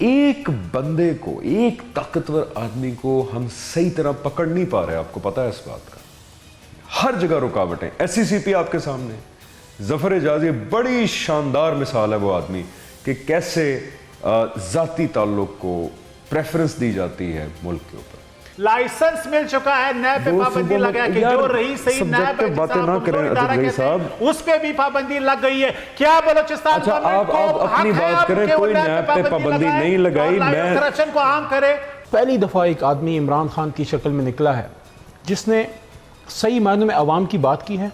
ایک بندے کو, ایک طاقتور آدمی کو ہم صحیح طرح پکڑ نہیں پا رہے, آپ کو پتا ہے اس بات کا. ہر جگہ رکاوٹیں. ایس سی سی پی آپ کے سامنے, ظفر اعجازی بڑی شاندار مثال ہے وہ آدمی کہ کیسے ذاتی تعلق کو پریفرنس دی جاتی ہے ملک کے اوپر. لائسنس مل چکا ہے, نیب پہ پابندی لگا کہ جو رہی صحیح نیب باتیں نہ کریں اسد گئی صاحب, اس پہ بھی پابندی لگ گئی ہے. کیا بلوچستان اچھا آپ اپنی بات کریں, کوئی نیب پہ پابندی نہیں لگائی. میں کرپشن کو عام کرے. پہلی دفعہ ایک آدمی عمران خان کی شکل میں نکلا ہے جس نے صحیح معنوں میں عوام کی بات کی ہے,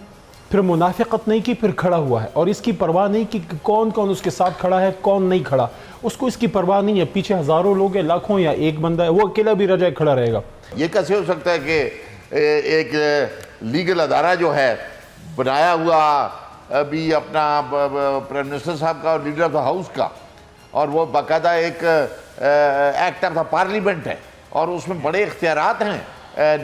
پھر منافقت نہیں کی, پھر کھڑا ہوا ہے, اور اس کی پرواہ نہیں کی کہ کون کون اس کے ساتھ کھڑا ہے کون نہیں کھڑا. اس کو اس کی پرواہ نہیں ہے, پیچھے ہزاروں لوگ ہیں, لاکھوں یا ایک بندہ ہے, وہ اکیلا بھی رہ جائے کھڑا رہے گا. یہ کیسے ہو سکتا ہے کہ ایک لیگل ادارہ جو ہے بنایا ہوا ابھی اپنا پرائم منسٹر صاحب کا اور لیڈر آف دا ہاؤس کا, اور وہ باقاعدہ ایک ایکٹ آف دا پارلیمنٹ ہے, اور اس میں بڑے اختیارات ہیں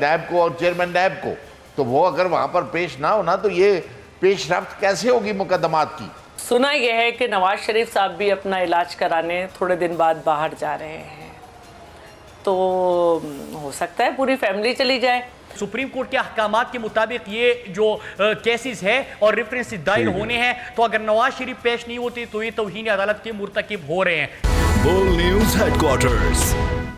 نیب کو اور چیئرمین نیب کو, تو وہ اگر وہاں پر پیش نہ ہونا تو یہ پیش رفت کیسے ہوگی مقدمات کی؟ سنا یہ ہے کہ نواز شریف صاحب بھی اپنا علاج کرانے تھوڑے دن بعد باہر جا رہے ہیں, تو ہو سکتا ہے پوری فیملی چلی جائے. سپریم کورٹ کے احکامات کے مطابق یہ جو کیسز ہے اور ریفرنس دائر ہونے ہیں, تو اگر نواز شریف پیش نہیں ہوتے تو یہ توہین عدالت کے مرتکب ہو رہے ہیں. بول نیوز ہیڈ کوارٹرز.